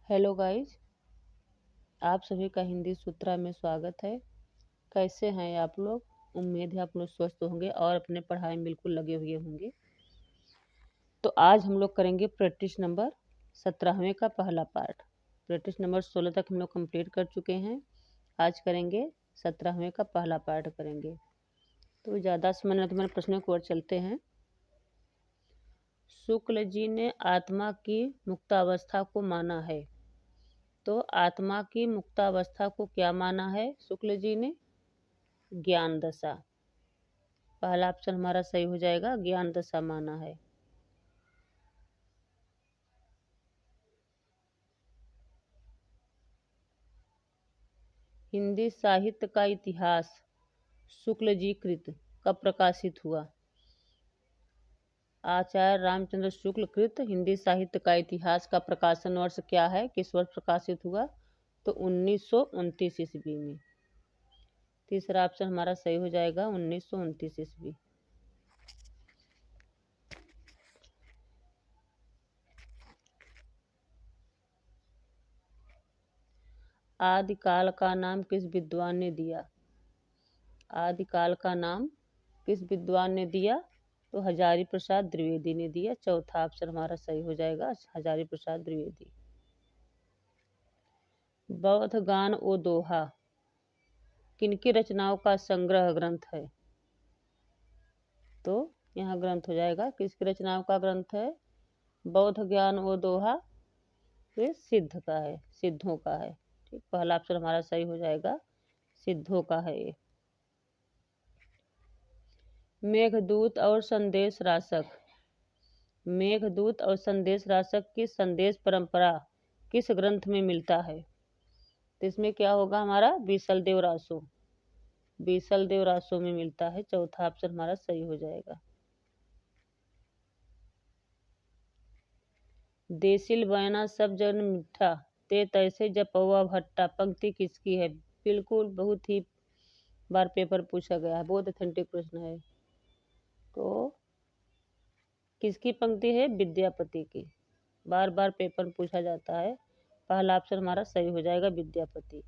Hello guys, आप सभी का हिंदी सूत्रा में स्वागत है। कैसे हैं आप लोग? उम्मीद है आप लोग स्वस्थ होंगे और अपने पढ़ाई में बिल्कुल लगे हुए होंगे। तो आज हम लोग करेंगे प्रैक्टिस नंबर 17वें का पहला पार्ट। प्रैक्टिस नंबर 16 तक हम लोग कंप्लीट कर चुके हैं। आज करेंगे 17वें का पहला पार्ट करेंगे। तो ज़्यादा समय न तो मेरे प्रश्नों की ओर चलते हैं। शुक्ल जी ने आत्मा की मुक्तावस्था को माना है। तो आत्मा की मुक्तावस्था को क्या माना है शुक्ल जी ने? ज्ञान दशा। पहला ऑप्शन हमारा सही हो जाएगा, ज्ञान दशा माना है। हिंदी साहित्य का इतिहास शुक्ल जी कृत कब प्रकाशित हुआ? आचार्य रामचंद्र शुक्ल कृत हिंदी साहित्य का इतिहास का प्रकाशन वर्ष क्या है, किस वर्ष प्रकाशित हुआ? तो 1929 ईस्वी में। तीसरा ऑप्शन हमारा सही हो जाएगा, 1929 ईस्वी। आदिकाल का नाम किस विद्वान ने दिया? आदिकाल का नाम किस विद्वान ने दिया? तो हजारी प्रसाद द्विवेदी ने दिया। चौथा ऑप्शन हमारा सही हो जाएगा, हजारी प्रसाद द्विवेदी। बौद्ध गान ओ दोहा किनकी रचनाओं का संग्रह ग्रंथ है? तो यहाँ ग्रंथ हो जाएगा, किसकी रचनाओं का ग्रंथ है? बौद्ध ज्ञान ओ दोहा ये सिद्ध का है, सिद्धों का है। ठीक, पहला ऑप्शन हमारा सही हो जाएगा, सिद्धों का है ये। मेघदूत और संदेश राशक, मेघदूत और संदेश राशक की संदेश परंपरा किस ग्रंथ में मिलता है? तो इसमें क्या होगा हमारा? बीसल देव रासो, बीसल देव रासो में मिलता है। चौथा ऑप्शन हमारा सही हो जाएगा। देसिल बयाना सब जन मिठा ते तैसे जपवा भट्टा पंक्ति किसकी है? बिल्कुल बहुत ही बार पेपर पूछा गया है, बहुत ऑथेंटिक प्रश्न है। तो किसकी पंक्ति है? विद्यापति की, बार बार पेपर पूछा जाता है। पहला ऑप्शन हमारा सही हो जाएगा, विद्यापति।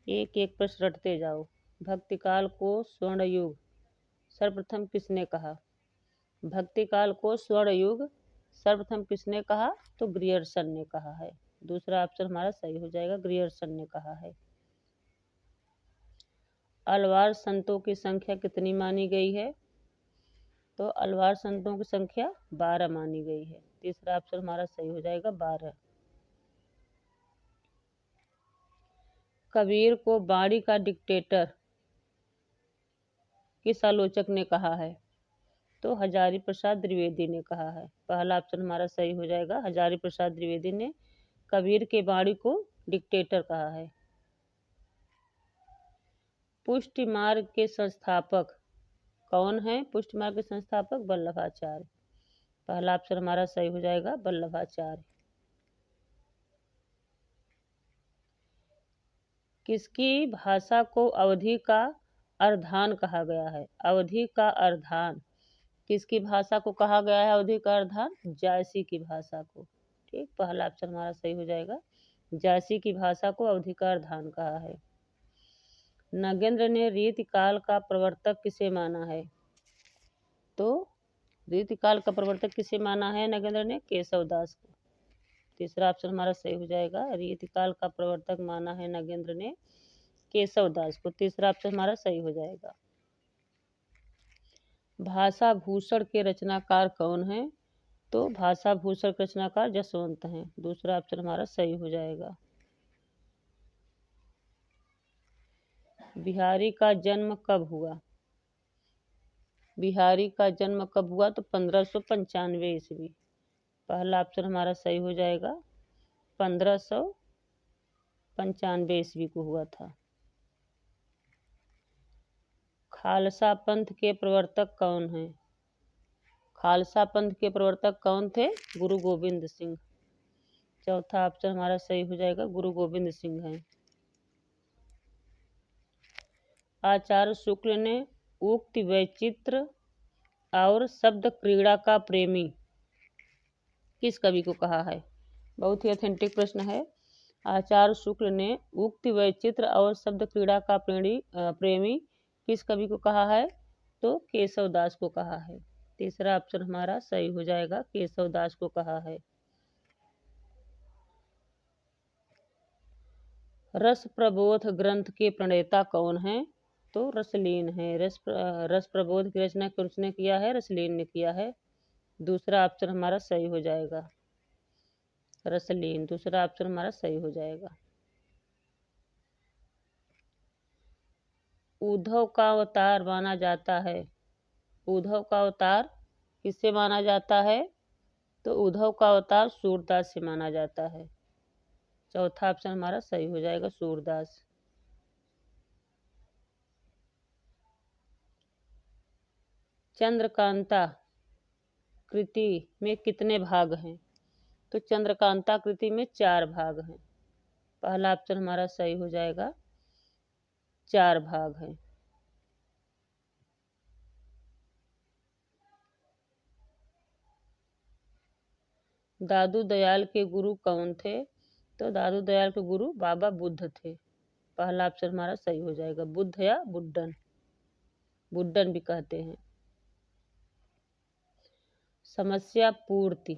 एक एक प्रश्न रटते जाओ। भक्तिकाल को स्वर्ण युग सर्वप्रथम किसने कहा? भक्तिकाल को स्वर्ण युग सर्वप्रथम किसने कहा? तो ग्रियर्सन ने कहा है। दूसरा ऑप्शन हमारा सही हो जाएगा, ग्रियर्सन ने कहा है। अलवार संतों की संख्या कितनी मानी गई है? तो अलवार संतों की संख्या 12 मानी गई है। तीसरा ऑप्शन हमारा सही हो जाएगा, 12। कबीर को बाणी का डिक्टेटर किस आलोचक ने कहा है? तो हजारी प्रसाद द्विवेदी ने कहा है। पहला ऑप्शन हमारा सही हो जाएगा, हजारी प्रसाद द्विवेदी ने कबीर के बाणी को डिक्टेटर कहा है। पुष्टि मार्ग के संस्थापक कौन है? पुष्टि मार्ग के संस्थापक वल्लभाचार्य। पहला ऑप्शन हमारा सही हो जाएगा, वल्लभाचार्य। किसकी भाषा को अवधि का अर्धान कहा गया है? अवधि का अर्धान किसकी भाषा को कहा गया है? अवधि का अर्धान जायसी की भाषा को। ठीक, पहला ऑप्शन हमारा सही हो जाएगा, जायसी की भाषा को अवधि का अर्धान कहा है। नगेंद्र ने रीतिकाल का प्रवर्तक किसे माना है? तो रीतिकाल का प्रवर्तक किसे माना है नगेंद्र ने? केशवदास को। तीसरा ऑप्शन हमारा सही हो जाएगा, रीतिकाल का प्रवर्तक माना है नगेंद्र ने केशवदास को। तीसरा ऑप्शन हमारा सही हो जाएगा। भाषा भूषण के रचनाकार कौन है? तो भाषा भूषण के रचनाकार जसवंत हैं। दूसरा ऑप्शन हमारा सही हो जाएगा। बिहारी का जन्म कब हुआ? बिहारी का जन्म कब हुआ? तो 1595 ईस्वी। पहला ऑप्शन हमारा सही हो जाएगा, 1595 ईस्वी को हुआ था। खालसा पंथ के प्रवर्तक कौन हैं? खालसा पंथ के प्रवर्तक कौन थे? गुरु गोविंद सिंह। चौथा ऑप्शन हमारा सही हो जाएगा, गुरु गोविंद सिंह हैं। आचार्य शुक्ल ने उक्त वैचित्र और शब्द क्रीड़ा का प्रेमी किस कवि को कहा है? बहुत ही ऑथेंटिक प्रश्न है। आचार्य शुक्ल ने उक्त वैचित्र और शब्द क्रीड़ा का प्रेमी किस कवि को कहा है? तो केशव दास को कहा है। तीसरा ऑप्शन हमारा सही हो जाएगा, केशव दास को कहा है। रस प्रबोध ग्रंथ के प्रणेता कौन है? तो रसलीन है। रस प्रबोध की रचना किसने किया है? रसलीन ने किया है। दूसरा ऑप्शन हमारा सही हो जाएगा, रसलीन। दूसरा ऑप्शन हमारा सही हो जाएगा। उद्धव का अवतार माना जाता है। उद्धव का अवतार किससे माना जाता है? तो उद्धव का अवतार सूरदास से माना जाता है। चौथा ऑप्शन हमारा सही हो जाएगा, सूरदास। चंद्रकांता कृति में कितने भाग हैं? तो चंद्रकांता कृति में 4 भाग हैं। पहला ऑप्शन हमारा सही हो जाएगा, 4 भाग हैं। दादू दयाल के गुरु कौन थे? तो दादू दयाल के गुरु बाबा बुद्ध थे। पहला ऑप्शन हमारा सही हो जाएगा, बुद्ध या बुड्ढन, बुड्ढन भी कहते हैं। समस्या पूर्ति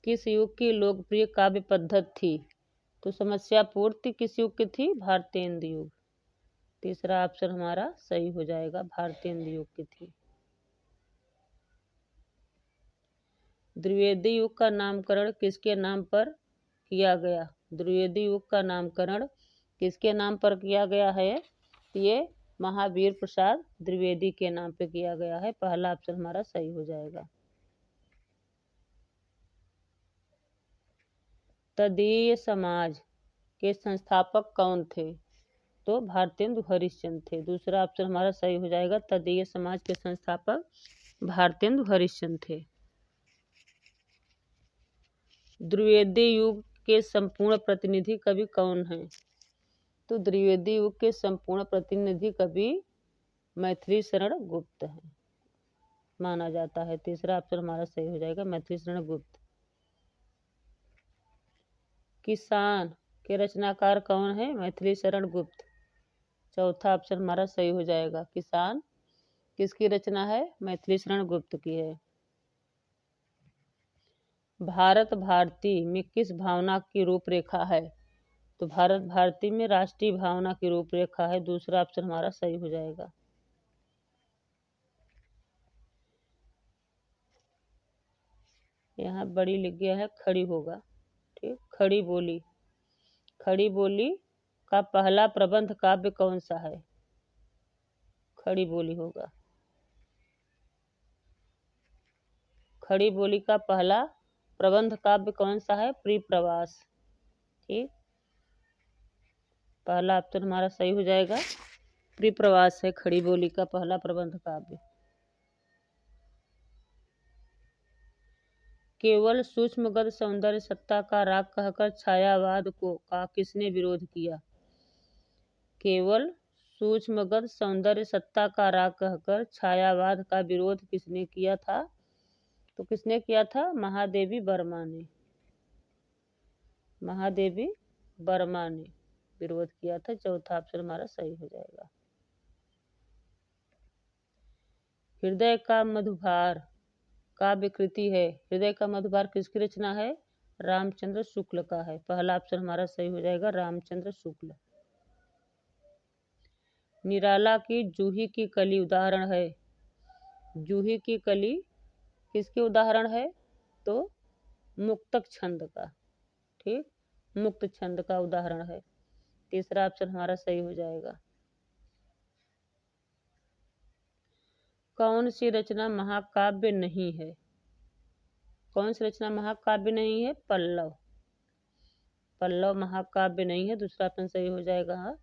किस युग की लोकप्रिय काव्य पद्धति थी? तो समस्या पूर्ति किस युग की थी? भारतेंदु युग। तीसरा ऑप्शन हमारा सही हो जाएगा, भारतेंदु युग की थी। द्विवेदी युग का नामकरण किसके नाम पर किया गया? द्विवेदी युग का नामकरण किसके नाम पर किया गया है? ये महावीर प्रसाद द्विवेदी के नाम पे किया गया है। पहला ऑप्शन हमारा सही हो जाएगा। तदीय समाज के संस्थापक कौन थे? तो भारतेंदु हरिश्चंद्र थे। दूसरा ऑप्शन हमारा सही हो जाएगा, तदीय समाज के संस्थापक भारतेंदु हरिश्चंद्र थे। द्विवेदी युग के संपूर्ण प्रतिनिधि कवि कौन हैं? तो द्विवेदी युग के संपूर्ण प्रतिनिधि कवि मैथिली शरण गुप्त हैं, माना जाता है। तीसरा ऑप्शन हमारा सही हो जाएगा, मैथिली शरण गुप्त। किसान के रचनाकार कौन है? मैथिली शरण गुप्त। चौथा ऑप्शन हमारा सही हो जाएगा, किसान किसकी रचना है? मैथिली शरण गुप्त की है। भारत भारती में किस भावना की रूपरेखा है? तो भारत भारती में राष्ट्रीय भावना की रूपरेखा है। दूसरा ऑप्शन हमारा सही हो जाएगा। यहाँ बड़ी लिख गया है, खड़ी होगा। ठीक, खड़ी बोली। खड़ी बोली का पहला प्रबंध काव्य कौन सा है? खड़ी बोली होगा। खड़ी बोली का पहला प्रबंध काव्य कौन सा है? प्रिप्रवास। ठीक, पहला ऑप्शन हमारा सही हो जाएगा, प्रिप्रवास है खड़ी बोली का पहला प्रबंध काव्य। केवल सूक्ष्मगत सौंदर्य सत्ता का राग कहकर छायावाद का किसने विरोध किया? केवल सूक्ष्मगत सौंदर्य सत्ता का राग कहकर छायावाद का विरोध किसने किया था? तो किसने किया था? महादेवी वर्मा ने। महादेवी वर्मा ने विरोध किया था। चौथा ऑप्शन हमारा सही हो जाएगा। हृदय का मधुभार काव्य कृति है। हृदय का मधुभार किसकी रचना है? रामचंद्र शुक्ल का है। पहला ऑप्शन हमारा सही हो जाएगा, रामचंद्र शुक्ल। निराला की जूही की कली उदाहरण है। जूही की कली किसके उदाहरण है? तो मुक्तक छंद का। ठीक, मुक्त छंद का उदाहरण है। तीसरा ऑप्शन हमारा सही हो जाएगा। कौन सी रचना महाकाव्य नहीं है? कौन सी रचना महाकाव्य नहीं है? पल्लव। पल्लव महाकाव्य नहीं है। दूसरा ऑप्शन सही हो जाएगा। हाँ,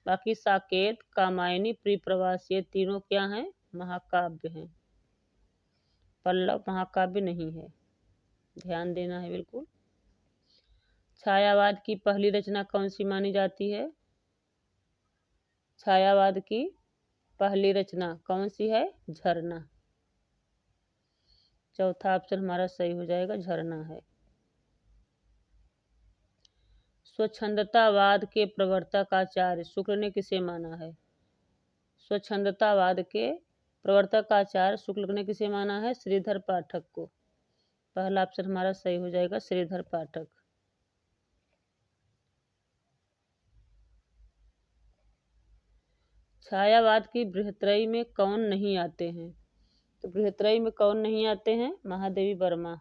बाकी साकेत, कामायनी, प्रिप्रवास ये तीनों क्या हैं? महाकाव्य हैं। पल्लव महाकाव्य नहीं है, ध्यान देना है बिल्कुल। छायावाद की पहली रचना कौन सी मानी जाती है? छायावाद की पहली रचना कौन सी है? झरना। चौथा ऑप्शन हमारा सही हो जाएगा, झरना है। स्वच्छंदतावाद के प्रवर्तक आचार्य शुक्ल ने किसे माना है? स्वच्छंदतावाद के प्रवर्तक आचार्य शुक्ल ने किसे माना है? श्रीधर पाठक को। पहला ऑप्शन हमारा सही हो जाएगा, श्रीधर पाठक। छायावाद की बृहत्त्रयी में कौन नहीं आते हैं? तो बृहत्त्रयी में कौन नहीं आते हैं? महादेवी वर्मा।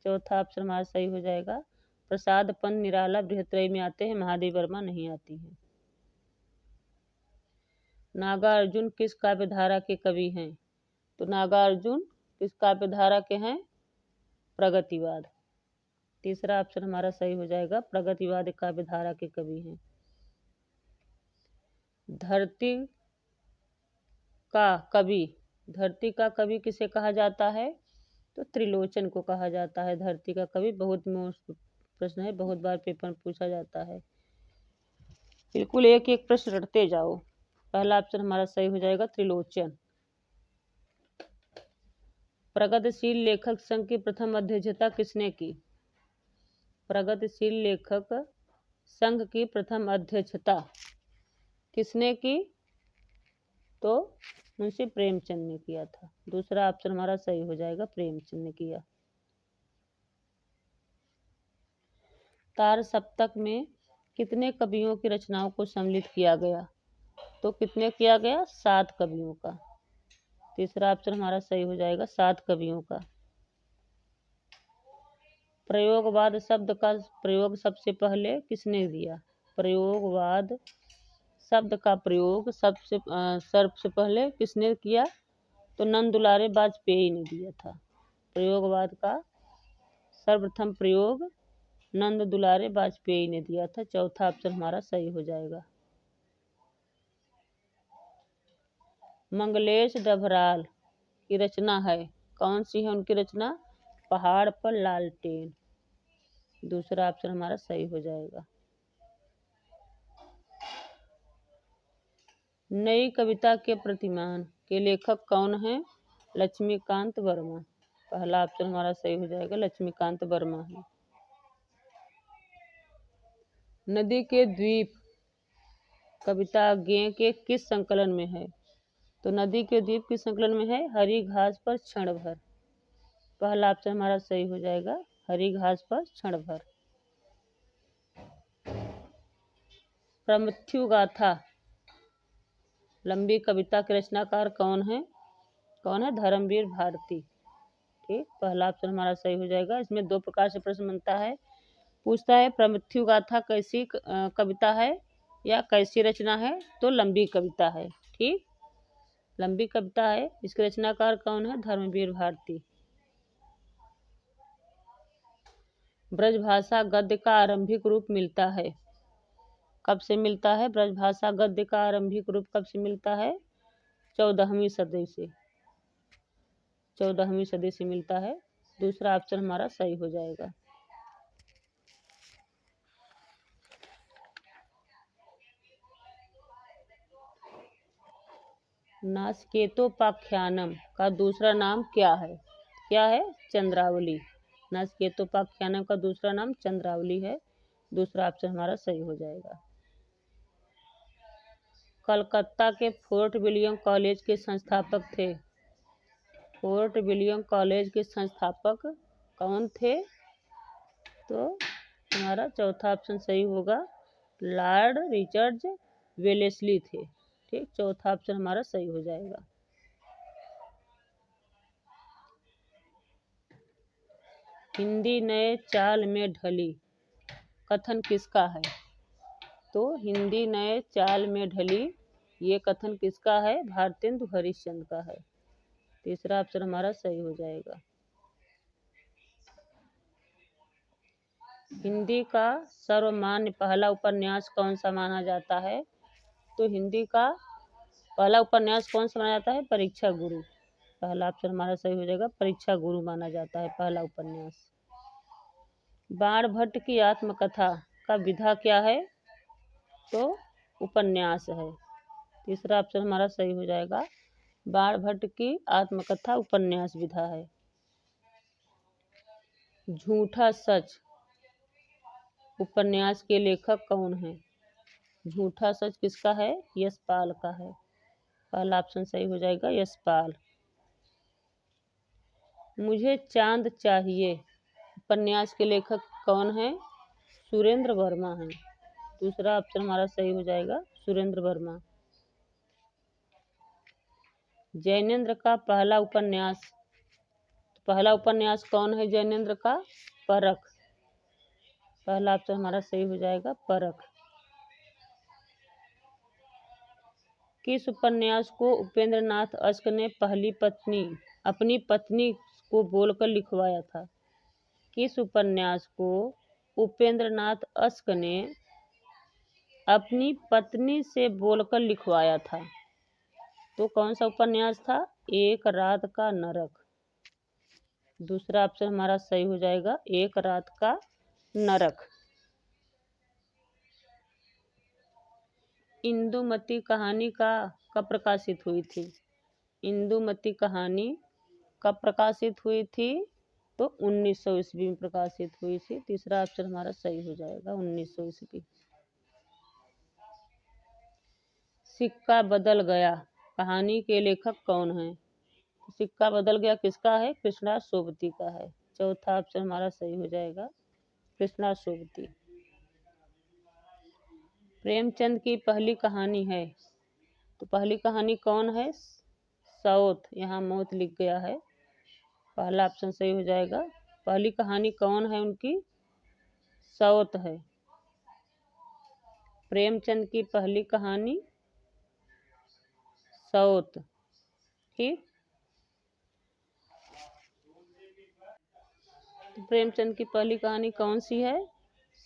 चौथा ऑप्शन हमारा सही हो जाएगा। प्रसाद पंत निराला बृहत्त्रयी में आते हैं, महादेवी वर्मा नहीं आती हैं। नागार्जुन किस काव्यधारा के कवि हैं? तो नागार्जुन किस काव्यधारा के हैं? प्रगतिवाद। तीसरा ऑप्शन हमारा सही हो जाएगा, प्रगतिवाद काव्यधारा के कवि हैं। धरती का कवि किसे कहा जाता है? तो त्रिलोचन को कहा जाता है धरती का कवि। बहुत मोस्ट प्रश्न है, बहुत बार पेपर में पूछा जाता है। बिल्कुल एक एक प्रश्न रटते जाओ। पहला ऑप्शन हमारा सही हो जाएगा, त्रिलोचन। प्रगतिशील लेखक संघ की प्रथम अध्यक्षता किसने की? प्रगतिशील लेखक संघ की प्रथम अध्यक्षता किसने की? तो मुंशी प्रेमचंद ने किया था। दूसरा ऑप्शन हमारा सही हो जाएगा, प्रेमचंद ने किया। तार सप्तक में कितने कवियों की रचनाओं को सम्मिलित किया गया? तो कितने किया गया? 7 कवियों का। तीसरा ऑप्शन हमारा सही हो जाएगा, 7 कवियों का। प्रयोगवाद शब्द का प्रयोग सबसे पहले किसने दिया? प्रयोगवाद शब्द का प्रयोग सबसे पहले किसने किया? तो नंद दुलारे वाजपेयी ने दिया था। प्रयोगवाद का सर्वप्रथम प्रयोग नंद दुलारे वाजपेयी ने दिया था। चौथा ऑप्शन हमारा सही हो जाएगा। मंगलेश डभराल की रचना है, कौन सी है उनकी रचना? पहाड़ पर लालटेन। दूसरा ऑप्शन हमारा सही हो जाएगा। नई कविता के प्रतिमान के लेखक कौन है? लक्ष्मीकांत वर्मा। पहला ऑप्शन हमारा सही हो जाएगा, लक्ष्मीकांत वर्मा है। नदी के द्वीप कविता गेय के किस संकलन में है? तो नदी के द्वीप किस संकलन में है? हरी घास पर क्षण भर। पहला ऑप्शन हमारा सही हो जाएगा, हरी घास पर क्षण भर। प्रमथ्यु गाथा लंबी कविता के रचनाकार कौन है? धर्मवीर भारती। ठीक, पहला ऑप्शन हमारा सही हो जाएगा। इसमें 2 प्रकार से प्रश्न बनता है, पूछता है प्रमथ्यु गाथा कैसी कविता है या कैसी रचना है? तो लंबी कविता है। ठीक, लंबी कविता है। इसके रचनाकार कौन है? धर्मवीर भारती। ब्रजभाषा गद्य का आरंभिक रूप मिलता है, कब से मिलता है? ब्रजभाषा गद्य का आरंभिक रूप कब से मिलता है? 14वीं सदी से। 14वीं सदी से मिलता है। दूसरा ऑप्शन हमारा सही हो जाएगा। नासकेतोपाख्यानम का दूसरा नाम क्या है? चंद्रावली। नासकेतोपाख्यानम का दूसरा नाम चंद्रावली है। दूसरा ऑप्शन हमारा सही हो जाएगा। कलकत्ता के फोर्ट विलियम कॉलेज के संस्थापक थे। फोर्ट विलियम कॉलेज के संस्थापक कौन थे? तो हमारा चौथा ऑप्शन सही होगा, लॉर्ड रिचर्ड वेलेस्ली थे। ठीक, चौथा ऑप्शन हमारा सही हो जाएगा। हिंदी नए चाल में ढली कथन किसका है? तो हिंदी नए चाल में ढली ये कथन किसका है? भारतेंदु हरिश्चंद्र का है। तीसरा ऑप्शन हमारा सही हो जाएगा। हिंदी का सर्वमान्य पहला उपन्यास कौन सा माना जाता है? तो हिंदी का पहला उपन्यास कौन सा माना जाता है? परीक्षा गुरु। पहला ऑप्शन हमारा सही हो जाएगा, परीक्षा गुरु माना जाता है पहला उपन्यास। बाणभट्ट की आत्मकथा का विधा क्या है? तो उपन्यास है। तीसरा ऑप्शन हमारा सही हो जाएगा, बाणभट्ट की आत्मकथा उपन्यास विधा है। झूठा सच उपन्यास के लेखक कौन है? झूठा सच किसका है? यशपाल का है। पहला ऑप्शन सही हो जाएगा, यशपाल। मुझे चांद चाहिए उपन्यास के लेखक कौन है? सुरेंद्र वर्मा है। दूसरा ऑप्शन हमारा सही हो जाएगा, सुरेंद्र वर्मा। जैनेंद्र का पहला उपन्यास, पहला उपन्यास कौन है जैनेंद्र का? परख। पहला ऑप्शन हमारा सही हो जाएगा, परख। किस उपन्यास को उपेंद्र नाथ अश्क ने अपनी पत्नी को बोलकर लिखवाया था? किस उपन्यास को उपेंद्र नाथ अश्क ने अपनी पत्नी से बोलकर लिखवाया था? तो कौन सा उपन्यास था? एक रात का नरक। दूसरा ऑप्शन हमारा सही हो जाएगा, एक रात का नरक। इंदुमती कहानी कब प्रकाशित हुई थी? इंदुमती कहानी कब प्रकाशित हुई थी? तो 1900 ईस्वी में प्रकाशित हुई थी। तीसरा ऑप्शन हमारा सही हो जाएगा, 1900 ईस्वी। सिक्का बदल गया कहानी के लेखक कौन है? सिक्का बदल गया किसका है? कृष्णा सोबती का है। चौथा ऑप्शन हमारा सही हो जाएगा, कृष्णा सोबती। प्रेमचंद की पहली कहानी है, तो पहली कहानी कौन है? सौत। यहाँ मौत लिख गया है, पहला ऑप्शन सही हो जाएगा। पहली कहानी कौन है उनकी? सौत है। प्रेमचंद की पहली कहानी सौत। ठीक, तो प्रेमचंद की पहली कहानी कौन सी है?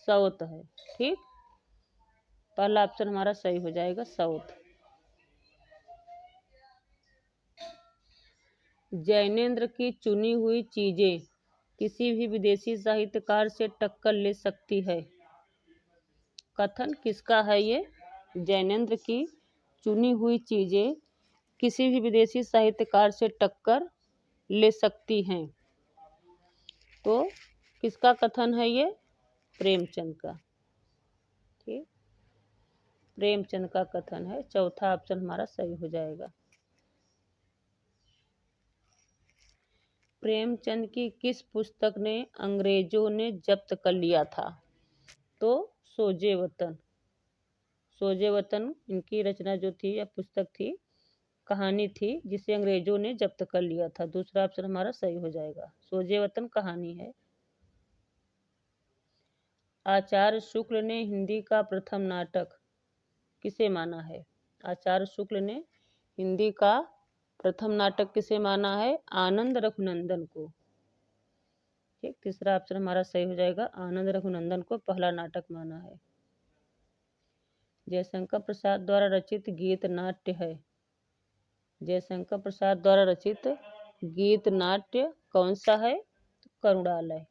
सौत है। ठीक, पहला ऑप्शन हमारा सही हो जाएगा, सौत। जैनेंद्र की चुनी हुई चीजें किसी भी विदेशी साहित्यकार से टक्कर ले सकती है। कथन किसका है ये? जैनेंद्र की चुनी हुई चीजें किसी भी विदेशी साहित्यकार से टक्कर ले सकती हैं। तो किसका कथन है ये? प्रेमचंद का। ठीक, प्रेमचंद का कथन है। चौथा ऑप्शन हमारा सही हो जाएगा। प्रेमचंद की किस पुस्तक ने अंग्रेजों ने जब्त कर लिया था? तो सोजे वतन। सोजे वतन इनकी रचना जो थी या पुस्तक थी, कहानी थी, जिसे अंग्रेजों ने जब्त कर लिया था। दूसरा ऑप्शन हमारा सही हो जाएगा, सोजे वतन कहानी है। आचार्य शुक्ल ने हिंदी का प्रथम नाटक किसे माना है? आचार्य शुक्ल ने हिंदी का प्रथम नाटक किसे माना है? आनंद रघुनंदन को। ठीक, तीसरा ऑप्शन हमारा सही हो जाएगा, आनंद रघुनंदन को पहला नाटक माना है। जयशंकर प्रसाद द्वारा रचित गीत नाट्य है। जयशंकर प्रसाद द्वारा रचित गीत नाट्य कौन सा है? तो करुणालय।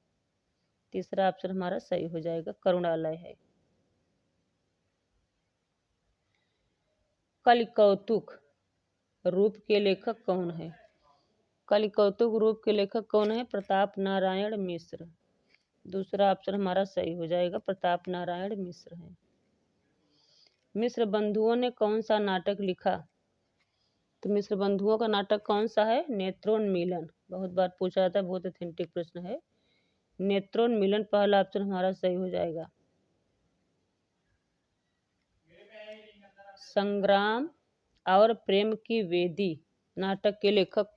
तीसरा ऑप्शन हमारा सही हो जाएगा, करुणालय है। कलिकौतुक रूप के लेखक कौन है? कलिकौतुक रूप के लेखक कौन है? प्रताप नारायण मिश्र। दूसरा ऑप्शन हमारा सही हो जाएगा, प्रताप नारायण मिश्र है। मिश्र बंधुओं ने कौन सा नाटक लिखा? तो मिश्र बंधुओं का नाटक कौन सा है? नेत्रोन्मीलन। बहुत बार पूछा जाता है, बहुत ऑथेंटिक प्रश्न है। नेत्रोन्मीलन पहला ऑप्शन हमारा सही हो जाएगा। संग्राम और प्रेम की वेदी नाटक के लेखक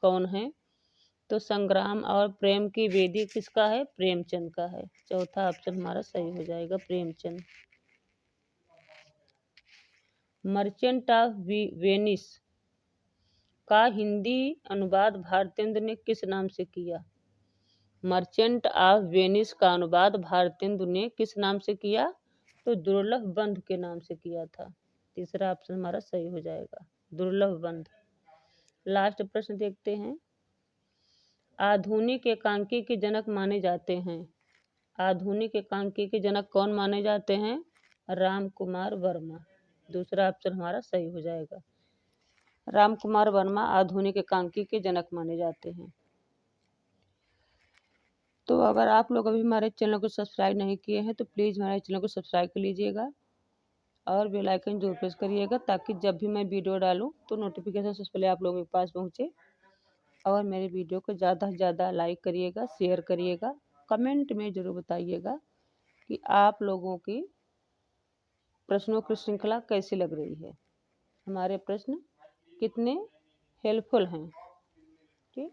कौन है? तो संग्राम और प्रेम की वेदी किसका है? प्रेमचंद का है। चौथा ऑप्शन हमारा सही हो जाएगा, प्रेमचंद। मर्चेंट ऑफ वेनिस का हिंदी अनुवाद भारतेंदु ने किस नाम से किया? मर्चेंट ऑफ वेनिस का अनुवाद भारतेंदु ने किस नाम से किया? तो दुर्लभ बंधु के नाम से किया था। तीसरा ऑप्शन हमारा सही हो जाएगा, दुर्लभ बंधु। लास्ट प्रश्न देखते हैं। आधुनिक एकांकी के जनक माने जाते हैं। आधुनिक एकांकी के जनक कौन माने जाते हैं? राम कुमार वर्मा। दूसरा ऑप्शन हमारा सही हो जाएगा, राम कुमार वर्मा आधुनिक एकांकी के जनक माने जाते हैं। तो अगर आप लोग अभी हमारे चैनल को सब्सक्राइब नहीं किए हैं तो प्लीज़ हमारे चैनल को सब्सक्राइब कर लीजिएगा और बेल आइकन जरूर प्रेस करिएगा, ताकि जब भी मैं वीडियो डालूं तो नोटिफिकेशन सबसे पहले आप लोगों के पास पहुंचे। और मेरे वीडियो को ज़्यादा से ज़्यादा लाइक करिएगा, शेयर करिएगा, कमेंट में ज़रूर बताइएगा कि आप लोगों की प्रश्नों की श्रृंखला कैसी लग रही है, हमारे प्रश्न कितने हेल्पफुल हैं। ठीक,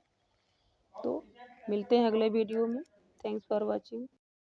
तो मिलते हैं अगले वीडियो में। Thanks for watching.